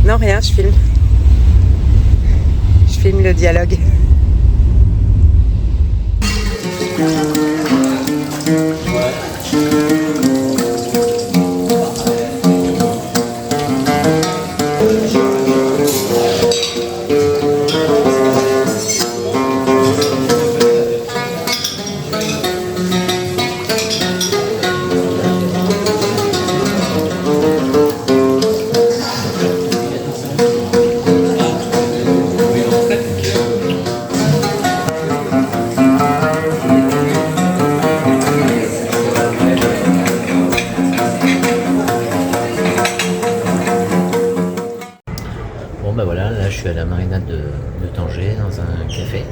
Non, rien, je filme. Je filme le dialogue. Bon ben voilà, là je suis à la marinade de Tanger dans un café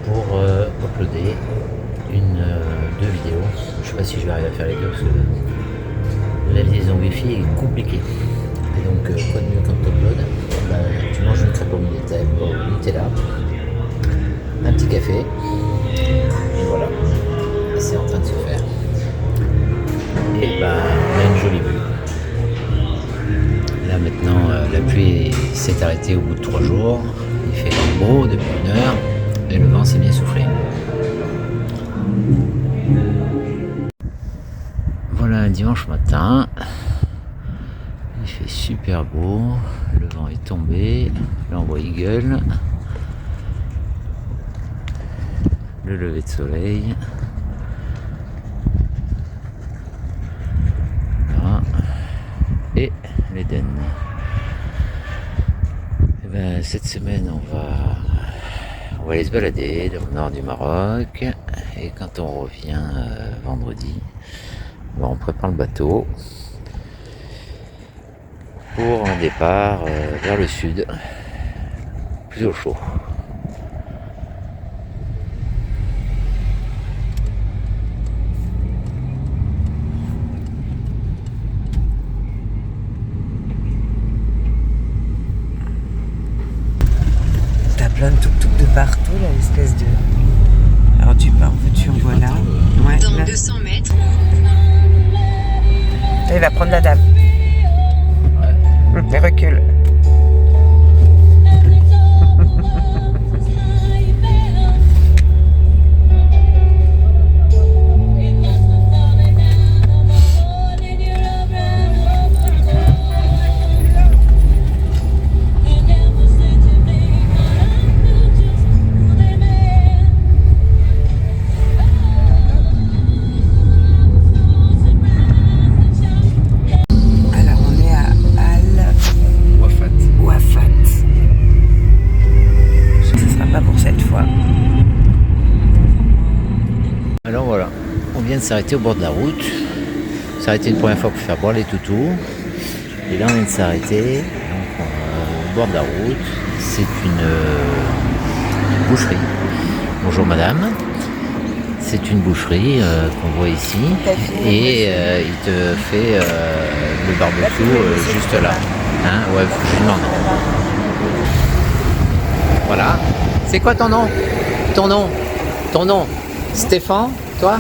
pour uploader deux vidéos. Je sais pas si je vais arriver à faire les deux parce que la liaison wifi est compliquée. Et donc quoi de mieux quand tu uploads, tu manges une crêpe au Nutella, un petit café, et voilà, c'est en train de se faire. Et on a une jolie vue. Là maintenant la pluie s'est arrêtée au bout de 3 jours, il fait beau depuis 1 heure et le vent s'est bien soufflé. Voilà un dimanche matin, il fait super beau, le vent est tombé, là on voit Eagle, le lever de soleil. Là. Et l'Éden. Cette semaine on va aller se balader dans le nord du Maroc et quand on revient vendredi, on prépare le bateau pour un départ vers le sud, plus au chaud. Plein de tuk-tuk de partout, là, l'espèce de... Alors tu pars, tu en vois là. Ouais, dans là. 200 mètres. Là, il va prendre la dame. Ouais. Recule. Alors voilà, on vient de s'arrêter au bord de la route. S'arrêter une première fois pour faire boire les toutous. Et là on vient de s'arrêter donc, au bord de la route. C'est une boucherie. Bonjour madame. C'est une boucherie qu'on voit ici. Et il te fait le barbecue juste là. Hein, ouais, faut que je lui demande. Voilà. C'est quoi ton nom? Ton nom? Ton nom? Stéphane, toi?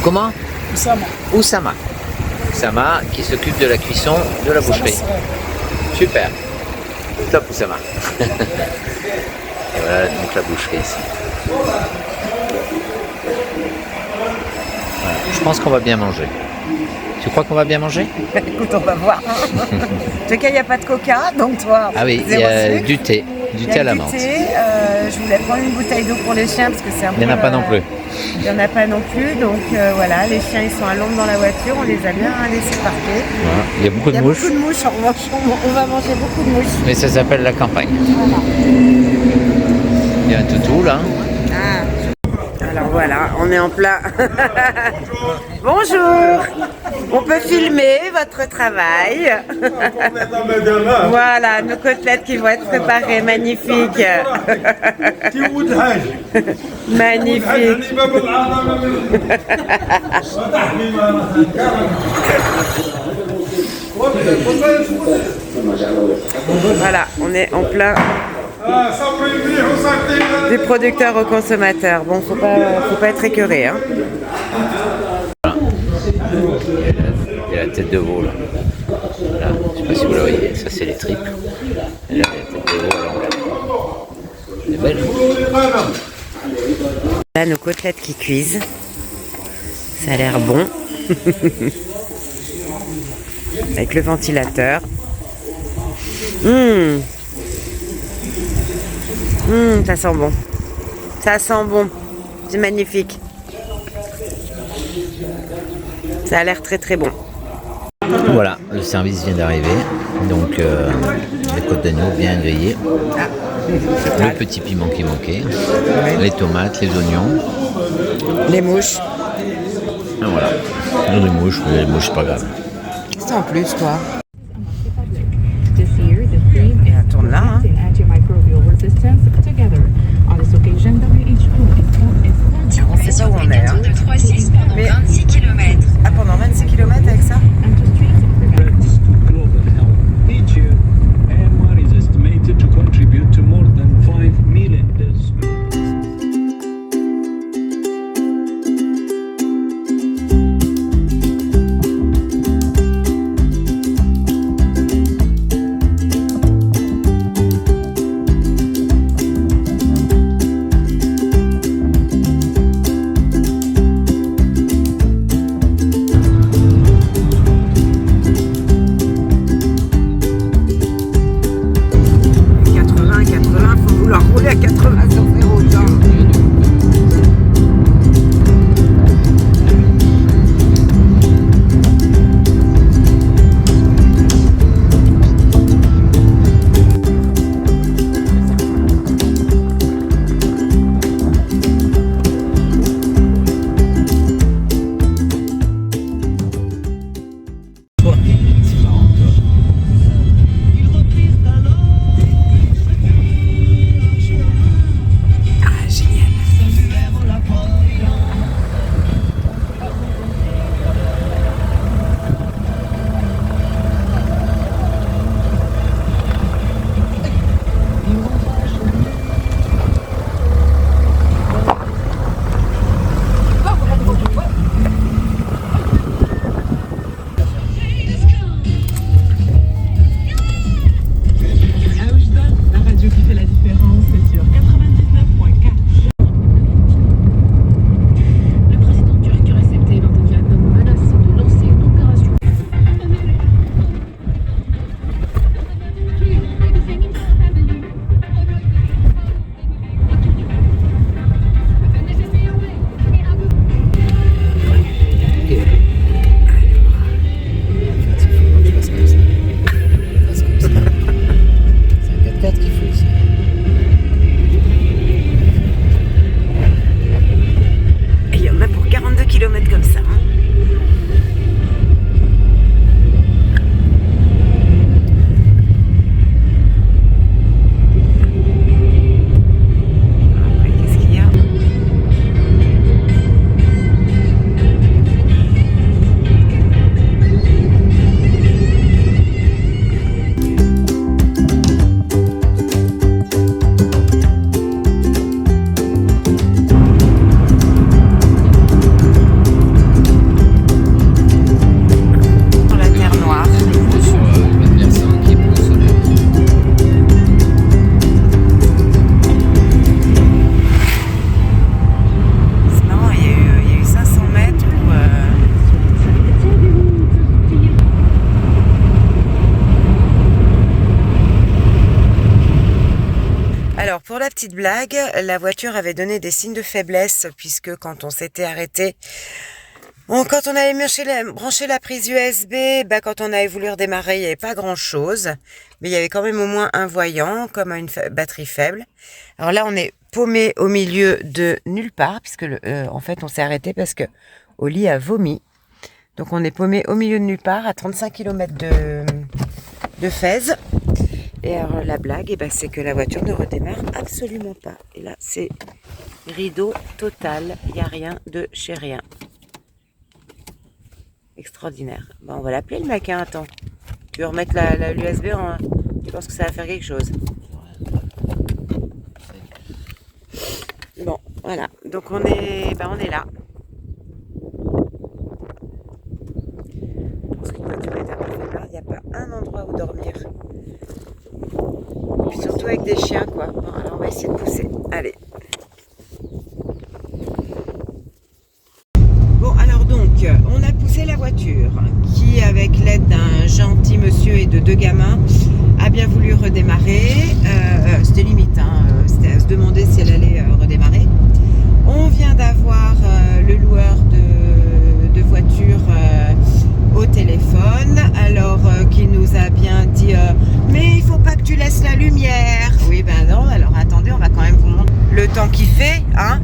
Comment? Oussama. Oussama qui s'occupe de la cuisson de la boucherie. Super. Top Oussama. Et voilà donc la boucherie ici. Voilà. Je pense qu'on va bien manger. Tu crois qu'on va bien manger? Écoute, on va voir. En tout cas, il n'y a pas de coca, donc toi... Ah oui, il y a du thé. Du thé à la menthe. Je voulais prendre une bouteille d'eau pour les chiens parce que c'est un peu... Il n'y en a pas non plus. Il n'y en a pas non plus, donc voilà, les chiens ils sont à l'ombre dans la voiture, on les a bien laissés parquer. Voilà. Il y a beaucoup de mouches. Il y a beaucoup de mouches, on va manger beaucoup de mouches. Mais ça s'appelle la campagne. Voilà. Il y a un toutou là. Ah. Alors voilà, on est en plein. Bonjour. On peut filmer votre travail. Voilà, nos côtelettes qui vont être préparées, magnifiques. Magnifique. Voilà, on est en plein du producteur au consommateur. Bon, faut pas être écœuré, hein. Il y a la tête de veau là. Voilà, sais pas si vous la voyez, ça c'est les tripes. Et là, il y a peut-être des os à l'envers. C'est belle. Là, nos côtelettes qui cuisent. Ça a l'air bon. Avec le ventilateur. Ça sent bon. Ça sent bon. C'est magnifique. Ça a l'air très très bon. Voilà, le service vient d'arriver. Donc, les côtes d'agneau bien grillées. Le petit piment qui manquait. Les tomates, les oignons. Les mouches. Et voilà. Les mouches, mais les mouches, c'est pas grave. Qu'est-ce que t'as en plus, toi? This year, the theme is Elle tourne là, hein. protecting antimicrobial resistance together. On this occasion, WHO is C'est ça où on est, hein. de 3-6 pendant Mais- 26 km. Ah, pendant 26 km avec ça? and to strengthen Threats to global health. Each year, AMR is estimated to contribute to more than 5 million deaths. Faut vouloir rouler à 80 sur 0 temps. Ah, génial. À Oujda, la radio qui fait la différence, c'est sur 99.4. Le président turc Recep Erdogan menace de lancer une opération. C'est un 4x4 qu'il faut ici. Et il y en a pour 42 km comme ça. Hein. Après, qu'est-ce qu'il y a? Sur la terre noire. Sur l'adversaire qui est plus au soleil. C'est marrant, il y a eu 500 mètres où... Alors, pour la petite blague, la voiture avait donné des signes de faiblesse puisque quand on s'était arrêté, quand on avait branché la prise USB, quand on avait voulu redémarrer, il n'y avait pas grand-chose. Mais il y avait quand même au moins un voyant, comme une batterie faible. Alors là, on est paumé au milieu de nulle part, puisque en fait, on s'est arrêté parce que Oli a vomi. Donc on est paumé au milieu de nulle part, à 35 km de Fès. Et alors la blague, c'est que la voiture ne redémarre absolument pas. Et là, c'est rideau total, il n'y a rien de chez rien. Extraordinaire. On va l'appeler le mec, hein. Attends. Tu veux remettre l'USB en... Tu penses que ça va faire quelque chose? Bon, voilà. Donc on est là. Je pense qu'une voiture est un peu faible. n'y a pas un endroit où dormir. Puis surtout avec des chiens, quoi. Bon, alors on va essayer de pousser. Allez. Bon, alors donc, on a poussé la voiture qui, avec l'aide d'un gentil monsieur et de 2 gamins, a bien voulu redémarrer. C'était limite, hein, c'était à se demander si elle allait redémarrer. On vient d'avoir le loueur de voiture au téléphone, alors qu'il nous a bien dit mais il faut pas que tu laisses la lumière. Oui, ben non, alors attendez, on va quand même vous montrer le temps qu'il fait, hein.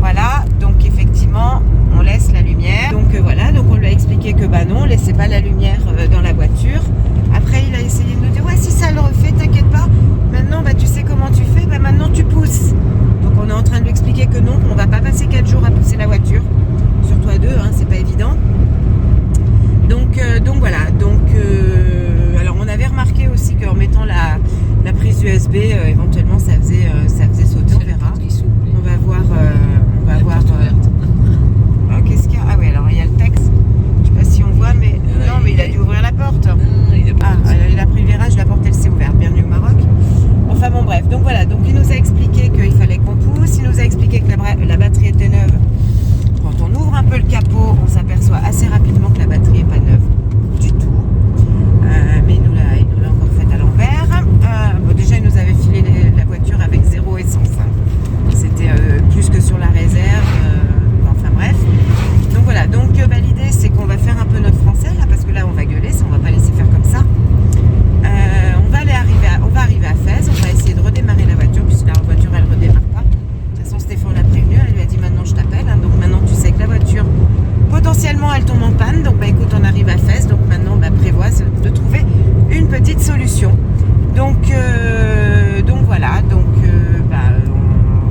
Voilà, donc effectivement, on laisse la lumière. Donc voilà, donc on lui a expliqué que bah non, on laissait pas la lumière dans la voiture. Après, il a essayé de nous dire ouais, si ça le refait, t'inquiète pas. Maintenant, bah tu sais comment tu fais, bah maintenant tu pousses. Donc on est en train de lui expliquer que non, on va pas passer 4 jours à pousser la voiture, surtout à 2, hein, c'est pas évident. Donc voilà, alors on avait remarqué aussi qu'en mettant la prise USB, éventuellement ça faisait sauter, on verra. On va voir. Qu'est-ce qu'il y a? Ah oui, alors il y a le texte. Je sais pas si on voit, mais non, mais il a dû ouvrir la porte. Il a pris le virage, la porte elle s'est ouverte. Bienvenue au Maroc. Enfin bon bref, donc voilà, donc il nous a expliqué qu'il fallait qu'on pousse, il nous a expliqué que la batterie était neuve. Quand on ouvre un peu le capot, on s'aperçoit assez rapidement que la batterie n'est pas neuve du tout. Mais il nous l'a encore faite à l'envers. Bon, déjà, il nous avait filé la voiture avec 0 essence. C'était plus que sur la réserve. Enfin bref. Donc voilà, donc l'idée c'est qu'on va faire un peu notre français là, parce que là on va gueuler, on va pas laisser faire comme ça. On va arriver à Fès, on va essayer de redémarrer la voiture, puisque la voiture elle redémarre pas. De toute façon Stéphane l'a prévenu, elle lui a dit maintenant je t'appelle, hein, donc maintenant tu sais que la voiture potentiellement elle tombe en panne, donc bah écoute on arrive à Fès, donc maintenant bah, prévois de trouver une petite solution. Donc voilà,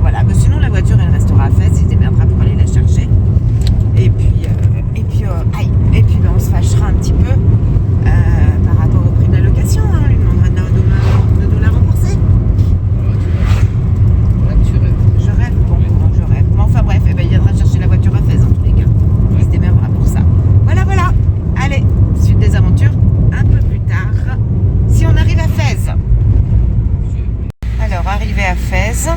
voilà, mais sinon la voiture elle restera à Fès, il démerdera pour aller la chercher. Et puis on se fâchera un petit peu par rapport au prix de la location, hein, on lui demandera de nous la rembourser. Je rêve, bon courant, je rêve. Mais enfin bref, il viendra chercher la voiture à Fès en tous les cas. Il se démerdera pour ça. Voilà. Allez, suite des aventures, un peu plus tard, si on arrive à Fès. Alors, arrivé à Fès.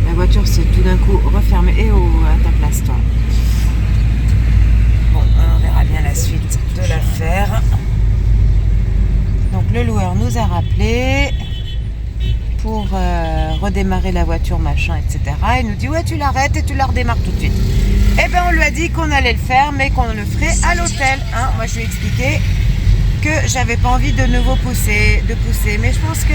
La voiture s'est tout d'un coup refermée. À ta place, toi. Bon, on verra bien la suite de l'affaire. Donc, le loueur nous a rappelé pour redémarrer la voiture, machin, etc. Il nous dit, ouais, tu l'arrêtes et tu la redémarres tout de suite. Eh bien, on lui a dit qu'on allait le faire, mais qu'on le ferait à l'hôtel. Hein. Moi, je lui ai expliqué que j'avais pas envie de nouveau pousser. Mais je pense que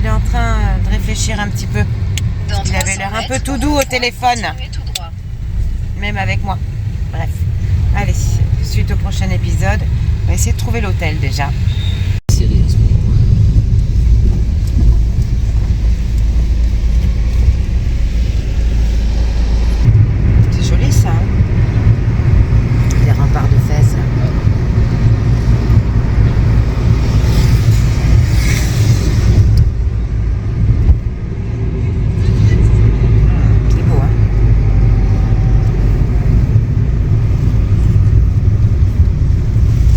il est en train de réfléchir un petit peu. Il avait l'air un peu tout doux au téléphone. Même avec moi. Bref. Allez, suite au prochain épisode, on va essayer de trouver l'hôtel déjà. C'est joli ça, hein, les remparts de Fès. C'est beau, hein.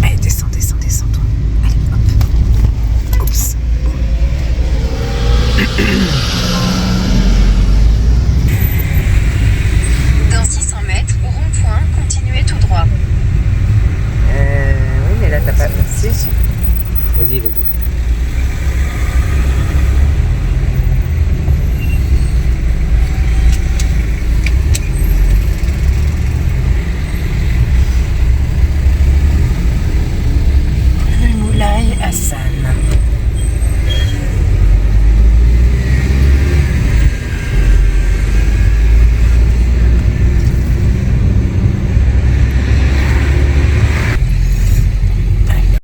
Allez, descends toi. Allez, hop. Oups. Dans 600 mètres, au rond-point, continuez tout droit. Oui, mais là t'as pas... Si. Vas-y. Le Moulay Hassan.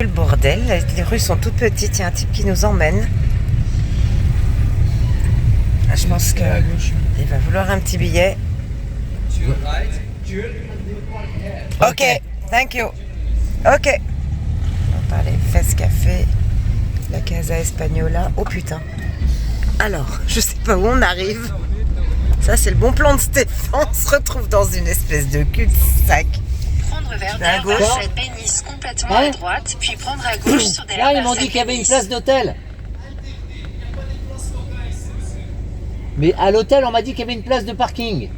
Le bordel, les rues sont toutes petites, il y a un type qui nous emmène. Je pense qu'il va vouloir un petit billet. Ok, thank you. Ok. On parlait Fès Café, la Casa Espagnola. Oh putain. Alors, je sais pas où on arrive. Ça, c'est le bon plan de Stéphane. On se retrouve dans une espèce de cul-de-sac. Prendre vers À gauche. Barbachet Bénis complètement Ouais. à droite, puis prendre à gauche sur des Là, ils m'ont dit qu'il y avait une place d'hôtel. Mais à l'hôtel, on m'a dit qu'il y avait une place de parking.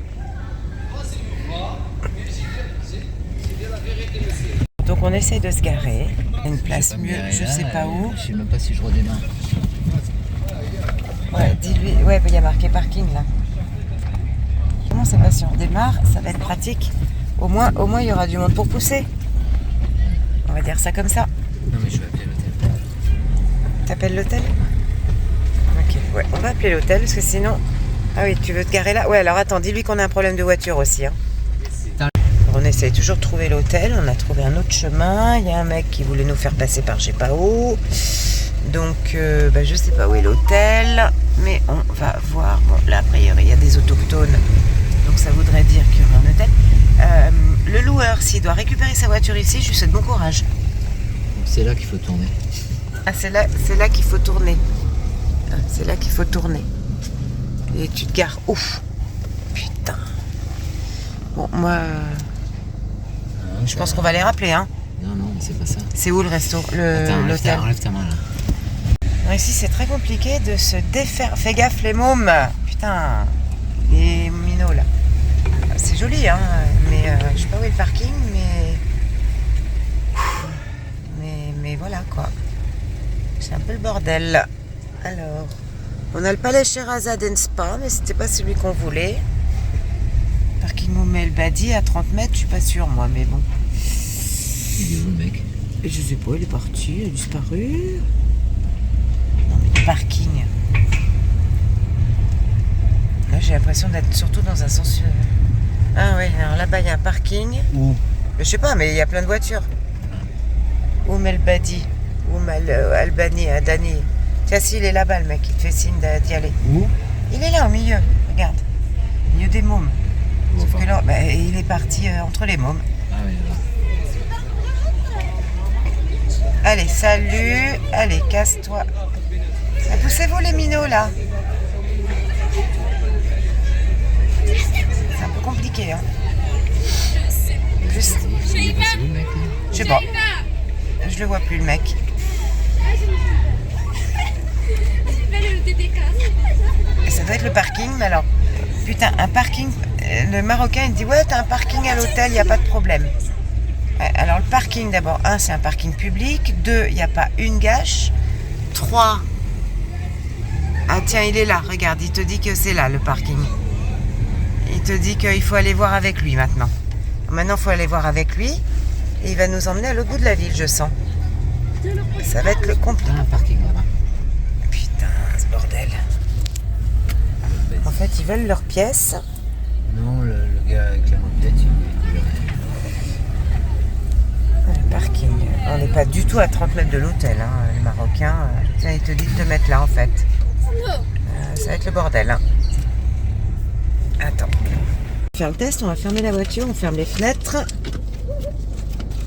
Donc, on essaye de se garer. Il y a une place mieux, je sais pas où. Je sais même pas si je redémarre. Ouais, dis-lui. Ouais, il y a marqué parking là. Comment ça va si on redémarre? Ça va être pratique. Au moins, il y aura du monde pour pousser. On va dire ça comme ça. Non, mais je vais appeler l'hôtel. T'appelles l'hôtel? Ok, ouais, on va appeler l'hôtel parce que sinon... Ah oui, tu veux te garer là? Ouais, alors attends, dis-lui qu'on a un problème de voiture aussi. Hein. On essaye toujours de trouver l'hôtel, on a trouvé un autre chemin. Il y a un mec qui voulait nous faire passer par je sais pas où. Donc, je sais pas où est l'hôtel, mais on va voir. Bon, là, a priori, il y a des autochtones, donc ça voudrait dire qu'il y aura un hôtel. Le loueur, s'il doit récupérer sa voiture ici, je lui souhaite bon courage. C'est là qu'il faut tourner. Ah, c'est là qu'il faut tourner. Ah, c'est là qu'il faut tourner. Et tu te gares. Ouf. Putain. Bon, moi, je pense qu'on va les rappeler, hein. Non, mais c'est pas ça. C'est où le resto? Attends, L'hôtel. enlève ta main là. Non, ici, c'est très compliqué de se défaire. Fais gaffe, les mômes. Putain. Les minots, là. C'est joli, hein. Mais je sais pas où est le parking, mais voilà, quoi. C'est un peu le bordel. Alors, on a le palais Sherazade and Spa, mais c'était pas celui qu'on voulait. Parking Moumel Badi à 30 mètres, je suis pas sûre, moi, mais bon. Il est où le mec? Et je sais pas, il est parti, il a disparu. Non, mais le parking. Là, j'ai l'impression d'être surtout dans un sens. Ah ouais, alors là-bas, il y a un parking. Où? Je sais pas, mais il y a plein de voitures. Oumel Badi, Oumel Albani, Adani. Tiens, si, il est là-bas, le mec, il te fait signe d'y aller. Où? Il est là, au milieu, regarde. Au milieu des mômes. Je vois Sauf pas. que là, il est parti entre les mômes. Ah oui, là. Allez, salut. Allez, casse-toi. Poussez-vous les minots, là. C'est un peu compliqué, hein. Plus, Il est passé où le mec là? je sais pas. Je le vois plus, le mec. Et ça doit être le parking, mais alors... Putain, un parking... Le Marocain, il me dit, ouais, t'as un parking à l'hôtel, il n'y a pas de problème. Ouais, alors, le parking, d'abord, 1, c'est un parking public. 2, il n'y a pas une gâche. 3... Ah tiens, il est là, regarde, il te dit que c'est là, le parking. Il te dit qu'il faut aller voir avec lui, maintenant. Maintenant, il faut aller voir avec lui. Et il va nous emmener à l'autre bout de la ville, je sens. Ça va être le compliqué. Ah, un parking là-bas. Putain, ce bordel. En fait, ils veulent leur pièce. Non, le gars avec la mobilette, il Le parking. On n'est pas du tout à 30 mètres de l'hôtel, hein, les Marocains. Tiens, il te dit de te mettre là, en fait. Ça va être le bordel. Hein. Attends. On va faire le test, on va fermer la voiture, on ferme les fenêtres.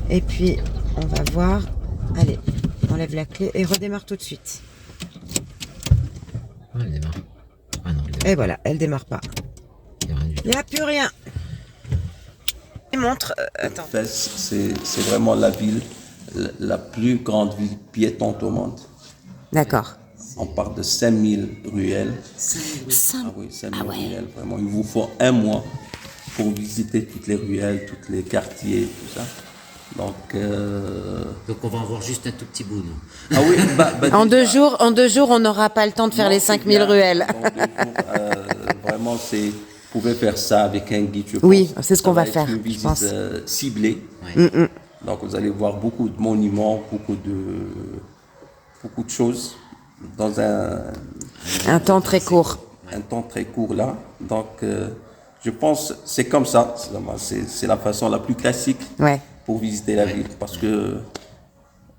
Et puis, on va voir. Allez, on lève la clé et redémarre tout de suite. Ouais, elle démarre. Ah non, elle démarre. Et voilà, elle démarre pas. Il n'y a rien du tout. Il n'y a plus rien. Il montre. Attends. Fès, c'est vraiment la ville, la plus grande ville piétonne au monde. D'accord. On parle de 5000 ruelles. Ah oui, 5000 ruelles, vraiment. Il vous faut un mois pour visiter toutes les ruelles, tous les quartiers, tout ça. Donc Donc on va en voir juste un tout petit bout, nous. ah oui, En 2 jours, on n'aura pas le temps de faire les 5000 ruelles. Vraiment, vous pouvez faire ça avec un guide, je pense. Oui, c'est ce qu'on Ça va faire, être une je visite pense. ciblée. Ouais. Donc vous allez voir beaucoup de monuments, beaucoup de choses dans Un temps très court. un temps très court là. Donc je pense c'est comme ça. C'est la façon la plus classique Ouais. pour visiter la ville parce que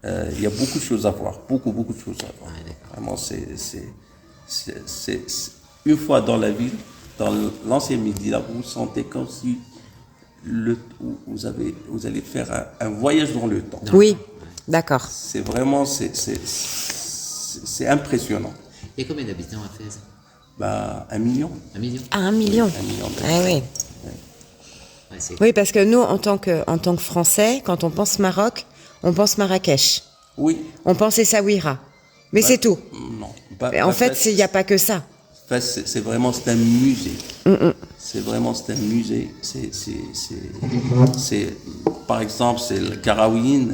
il y a beaucoup de choses à voir, beaucoup de choses à voir. Vraiment c'est une fois dans la ville, dans l'ancien Midi là, vous sentez comme si vous allez faire un voyage dans le temps. Oui, d'accord. C'est vraiment c'est impressionnant. Il y a combien d'habitants à Fès? Bah, 1 million. 1 million. Ah, 1 million. 1 million de- Ah oui. Ouais, c'est- Oui, parce que nous, en tant que Français, quand on pense Maroc, on pense Marrakech. Oui. On pense Essaouira. Mais c'est tout. Non. En fait, il n'y a pas que ça. Fès, c'est vraiment c'est un musée. C'est vraiment c'est un musée. C'est par exemple c'est le Qarawiyyin,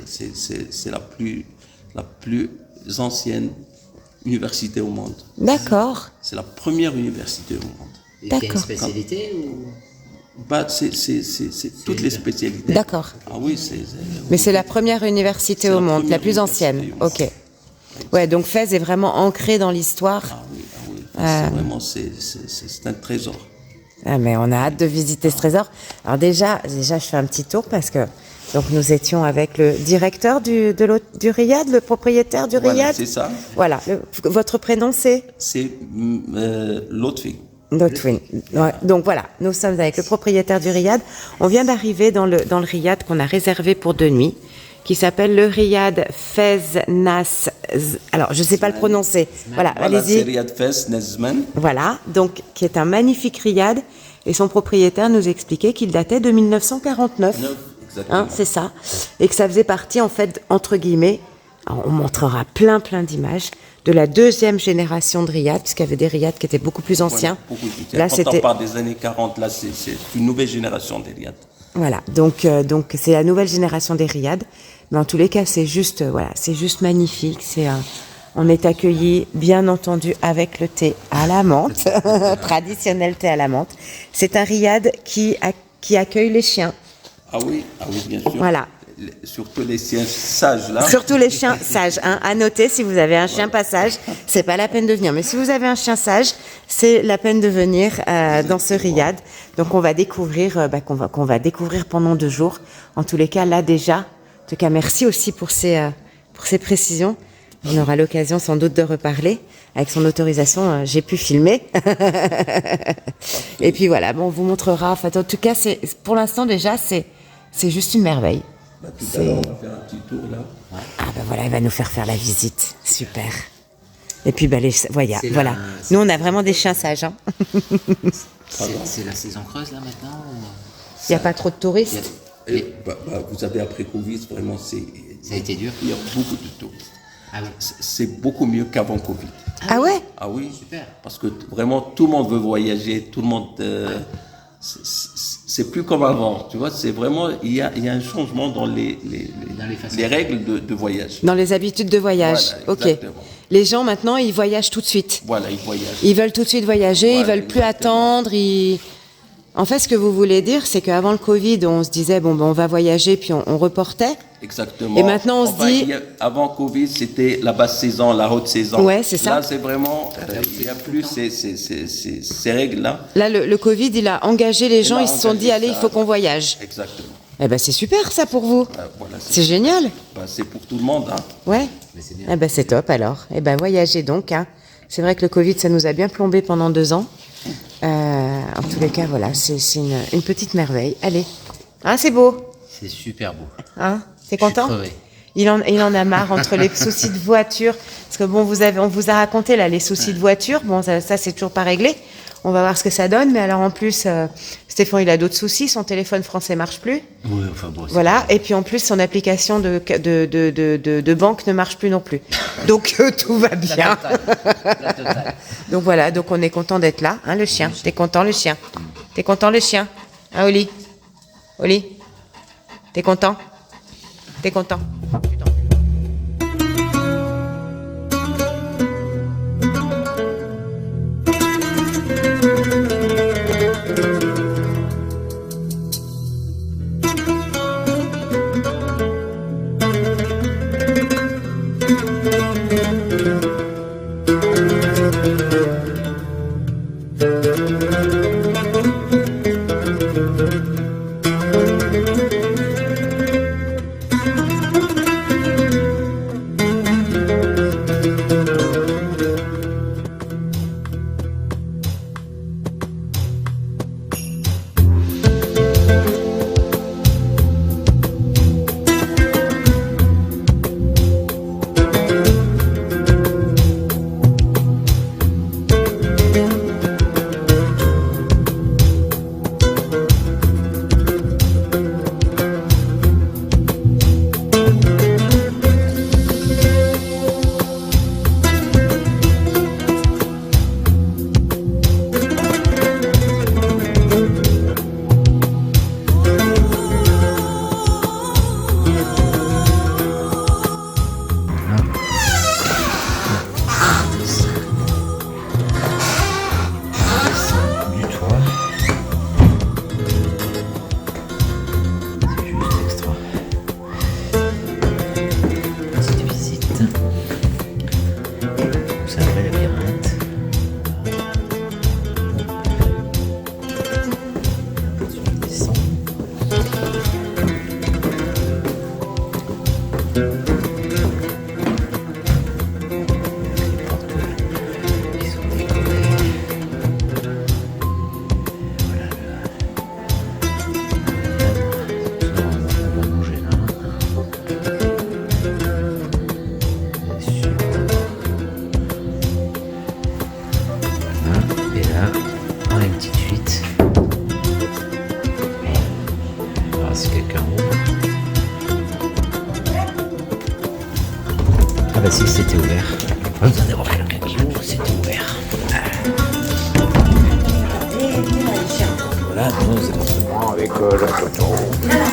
c'est la plus ancienne université au monde. D'accord. C'est la première université au monde. Il y a une D'accord. spécialité ou... Bah, c'est toutes les spécialités. D'accord. Ah oui, Mais c'est la première université C'est au la monde, la première plus ancienne. université, Ok. Ouais, donc Fès est vraiment ancré dans l'histoire. Ah oui. C'est vraiment c'est un trésor. Ah, mais on a hâte de visiter ce trésor. Alors déjà, je fais un petit tour parce que donc nous étions avec le directeur du Riad, le propriétaire du Voilà, Riad. c'est ça. Voilà. Votre prénom c'est C'est Lotfi. Lotfin. Ouais, donc voilà, nous sommes avec le propriétaire du Riad. On vient d'arriver dans le Riad qu'on a réservé pour 2 nuits, qui s'appelle le Riad Fez Nas. Alors, je ne sais pas le prononcer. Voilà, Voilà, c'est allez-y. Riyad Fès Nazman. Voilà, donc qui est un magnifique Riad. Et son propriétaire nous expliquait qu'il datait de 1949. Exactement. Hein, c'est ça. Et que ça faisait partie, en fait, entre guillemets, alors, on montrera plein d'images de la 2e génération de Riad, puisqu'il y avait des Riad qui étaient beaucoup plus anciens. Beaucoup plus. Là, Quand on c'était parle des années 40, là, c'est une nouvelle génération des Riyad. voilà. Donc c'est la nouvelle génération des Riad. Mais en tous les cas, c'est juste voilà, c'est juste magnifique. On est accueillis, bien entendu, avec le thé à la menthe, traditionnel thé à la menthe. C'est un Riad qui accueille les chiens. Ah oui, bien sûr. Voilà. Surtout les chiens sages, là. Surtout les chiens sages. Hein. À noter, si vous avez un chien pas sage, c'est pas la peine de venir. Mais si vous avez un chien sage, c'est la peine de venir dans ce Riad. Donc on va découvrir, qu'on va découvrir pendant 2 jours. En tous les cas, là déjà, en tout cas, merci aussi pour ces précisions. On aura l'occasion sans doute de reparler. Avec son autorisation, j'ai pu filmer. Et puis voilà, bon, on vous montrera. Enfin, en tout cas, pour l'instant déjà, c'est juste une merveille. Bah, tout à l'heure, on va faire un petit tour, là. Ah ben voilà, il va nous faire la visite. Super. Et puis voilà. C'est Voilà. la- Nous, on a vraiment des chiens sages. Hein. C'est la saison creuse là maintenant ou... Il n'y a pas trop de touristes. Et- Vous avez après Covid, vraiment, Ça a été dur. il y a beaucoup de touristes. Ah oui. C'est beaucoup mieux qu'avant Covid. Ah ouais? Ah oui, Super. parce que vraiment tout le monde veut voyager, tout le monde. C'est plus comme avant, tu vois. C'est vraiment il y a un changement dans les façons. règles de voyage. Dans les habitudes de voyage. Voilà, Ok. exactement. Les gens maintenant, ils voyagent tout de suite. Voilà, ils voyagent. Ils veulent tout de suite voyager, ils Voilà, veulent plus exactement. attendre. En fait, ce que vous voulez dire, c'est qu'avant le Covid, on se disait bon, ben, on va voyager, puis on reportait. Exactement. Et maintenant, on se dit- Avant Covid, c'était la basse saison, la haute saison. Ouais, c'est ça. Là, c'est vraiment. Il n'y a plus ces règles-là. Là, le Covid, il a engagé les gens. a Ils se sont engagé dit allez, ça. il faut qu'on voyage. Exactement. Eh ben, c'est super ça pour vous. Voilà, C'est génial. c'est pour tout le monde. Hein. Ouais. Mais c'est bien. Eh ben c'est top alors. Eh ben voyagez donc. Hein. C'est vrai que le Covid, ça nous a bien plombé pendant 2 ans. En tous les cas, voilà, c'est une petite merveille. Allez. Ah, c'est beau. C'est super beau. Hein, t'es Je suis content? crevé. Il en a marre entre les soucis de voiture. Parce que bon, on vous a raconté là les soucis de voiture. Bon, ça c'est toujours pas réglé. On va voir ce que ça donne. Mais alors en plus, Stéphane, il a d'autres soucis. Son téléphone français marche plus. Oui, enfin bon. c'est- Voilà, et puis en plus, son application de banque ne marche plus non plus. Donc tout va bien. La totale. Donc voilà, donc on est content d'être là, hein, le chien. T'es content, le chien? T'es content, le chien? Hein, Oli? Oli? T'es content? T'es content? Les portes qui sont décorées. Voilà on va manger là. Et voilà. Et là, on a une petite fuite. On va voir si quelqu'un ouvre. Ah bah si, c'était ouvert. Pas besoin d'avoir quelqu'un qui ouvre, c'était ouvert. Voilà, nos appartements avec la photo. Voilà.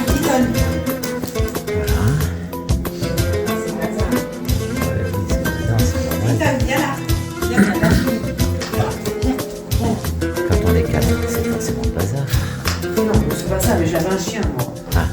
Quand on est quatre, c'est forcément le bazar. Non, c'est pas ça, mais j'avais un chien, moi. Ah.